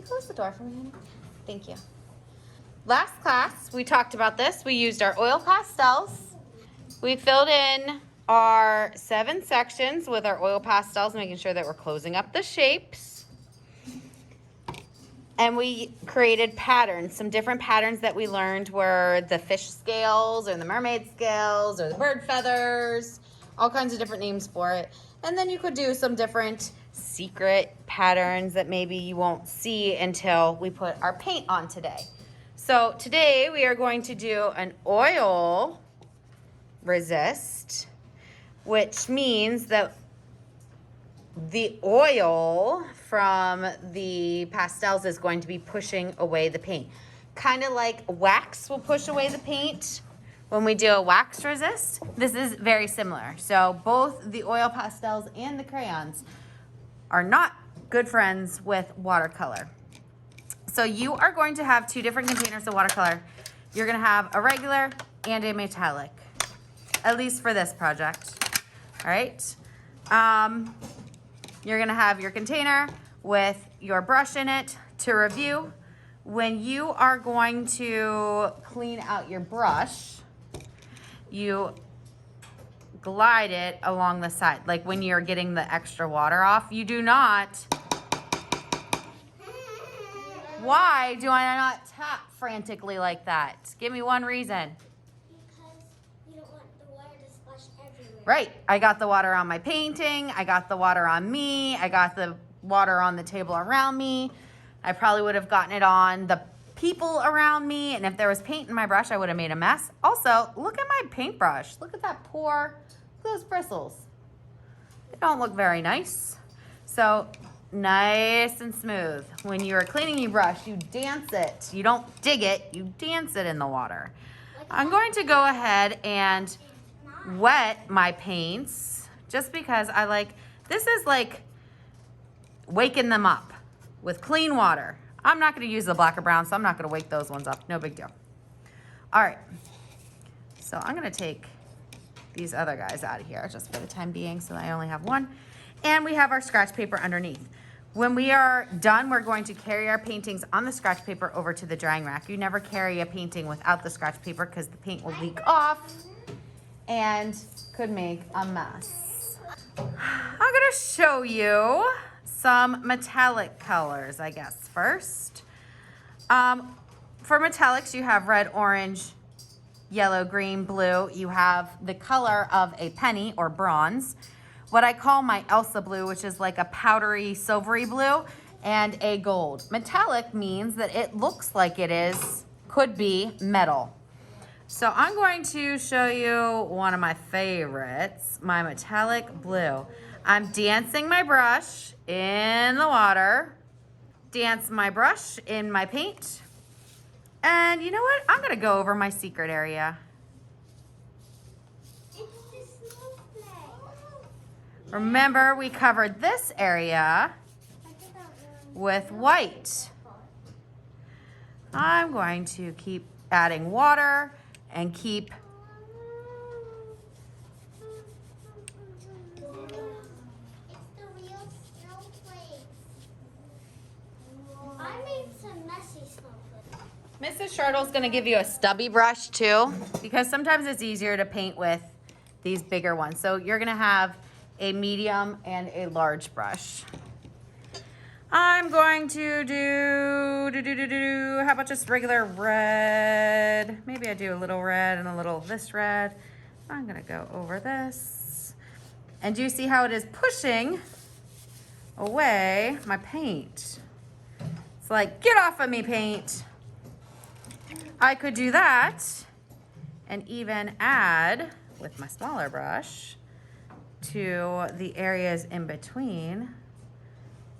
close the door for me, honey? Thank you. Last class, we talked about this. We used our oil pastels. We filled in our 7 sections with our oil pastels, making sure that we're closing up the shapes. And we created patterns. Some different patterns that we learned were the fish scales or the mermaid scales or the bird feathers, all kinds of different names for it. And then you could do some different secret patterns that maybe you won't see until we put our paint on today. So today we are going to do an oil resist, which means that the oil from the pastels is going to be pushing away the paint. Kind of like wax will push away the paint when we do a wax resist. This is very similar. So both the oil pastels and the crayons are not good friends with watercolor. So you are going to have 2 different containers of watercolor. You're gonna have a regular and a metallic, at least for this project, all right? You're gonna have your container with your brush in it. To review, when you are going to clean out your brush, you glide it along the side. Like when you're getting the extra water off, you do not. Why do I not tap frantically like that? Give me one reason. Because you don't want the water to splash everywhere. Right. I got the water on my painting. I got the water on me. I got the water on the table around me. I probably would have gotten it on the people around me. And if there was paint in my brush, I would have made a mess. Also, look at my paintbrush. Look at that look at those bristles. They don't look very nice. So nice and smooth. When you're cleaning your brush, you dance it. You don't dig it, you dance it in the water. I'm going to go ahead and wet my paints just because I like, this is like waking them up with clean water. I'm not going to use the black or brown, so I'm not going to wake those ones up. No big deal. All right. So I'm going to take these other guys out of here just for the time being, so I only have one. And we have our scratch paper underneath. When we are done, we're going to carry our paintings on the scratch paper over to the drying rack. You never carry a painting without the scratch paper because the paint will leak off and could make a mess. I'm gonna show you some metallic colors, I guess, first. For metallics, you have red, orange, yellow, green, blue. You have the color of a penny or bronze. What I call my Elsa blue, which is like a powdery, silvery blue, and a gold. Metallic means that it looks like could be metal. So I'm going to show you one of my favorites, my metallic blue. I'm dancing my brush in the water, dance my brush in my paint, and you know what? I'm gonna go over my secret area. Remember, we covered this area with white. I'm going to keep adding water and keep Mrs. Shirtle's gonna give you a stubby brush too, because sometimes it's easier to paint with these bigger ones. So you're gonna have a medium and a large brush. I'm going to do, how about just regular red? Maybe I do a little red and a little this red. I'm gonna go over this. And do you see how it is pushing away my paint? It's like, get off of me, paint. I could do that and even add with my smaller brush to the areas in between.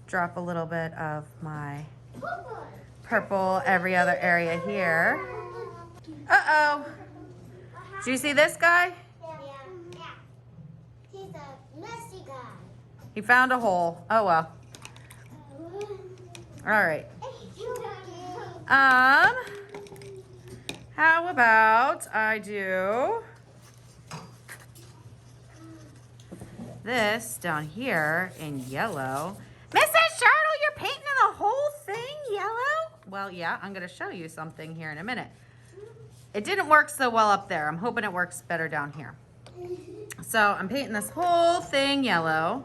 Drop a little bit of my purple every other area here. Uh-oh. Do you see this guy? Yeah. He's a messy guy. He found a hole. Oh well. All right. How about I do this down here in yellow. Mrs. Charlotte, you're painting the whole thing yellow? Well, yeah, I'm gonna show you something here in a minute. It didn't work so well up there. I'm hoping it works better down here. So I'm painting this whole thing yellow.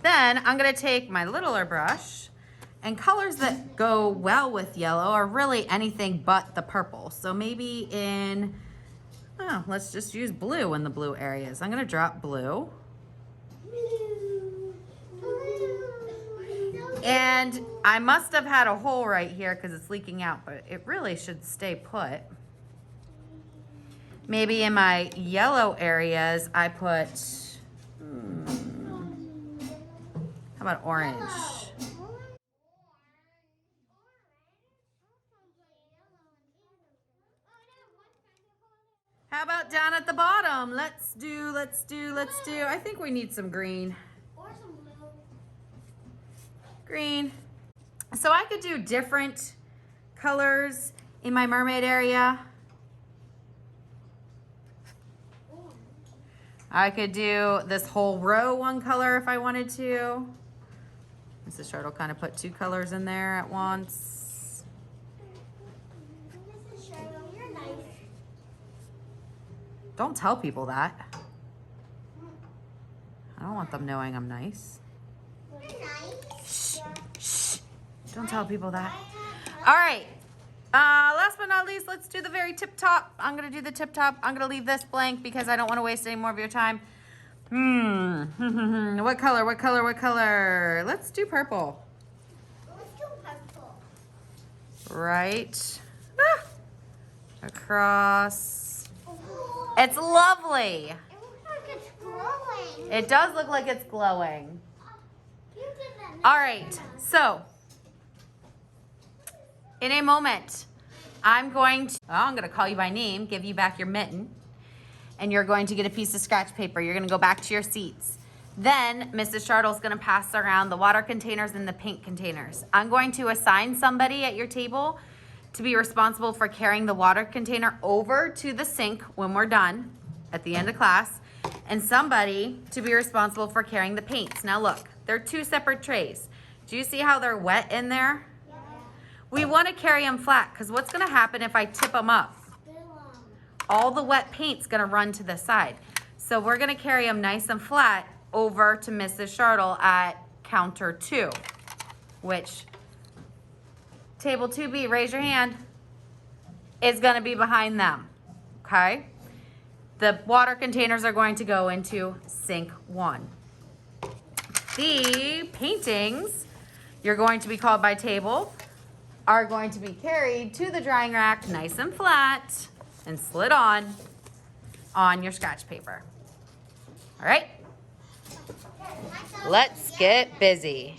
Then I'm gonna take my littler brush, and colors that go well with yellow are really anything but the purple. So maybe let's just use blue in the blue areas. I'm gonna drop blue. And I must have had a hole right here because it's leaking out, but it really should stay put. Maybe in my yellow areas, I put, how about orange? How about down at the bottom? Let's do. I think we need some green. Or some blue. Green. So I could do different colors in my mermaid area. I could do this whole row one color if I wanted to. Mrs. Short will kind of put two colors in there at once. Mrs. Sherlock, you're nice. Don't tell people that. I don't want them knowing I'm nice. You're nice. Shh. Don't tell people that. All right. Last but not least, let's do the very tip top. I'm going to do the tip top. I'm going to leave this blank because I don't want to waste any more of your time. What color? Let's do purple. Let's do purple. Right. Across. It's lovely. It looks like it's glowing. It does look like it's glowing. You did that. All right. So, in a moment, I'm going to call you by name, give you back your mitten, and you're going to get a piece of scratch paper. You're going to go back to your seats. Then Mrs. Chartle's going to pass around the water containers and the paint containers. I'm going to assign somebody at your table to be responsible for carrying the water container over to the sink when we're done at the end of class, and somebody to be responsible for carrying the paints. Now look, they're two separate trays. Do you see how they're wet in there? Yeah. We want to carry them flat because what's going to happen if I tip them up? All the wet paint's going to run to the side. So we're going to carry them nice and flat over to Mrs. Chartle at counter 2, which table 2B, raise your hand, is going to be behind them. Okay? The water containers are going to go into sink 1. The paintings, you're going to be called by table, are going to be carried to the drying rack nice and flat and slid on your scratch paper. All right? Let's get busy.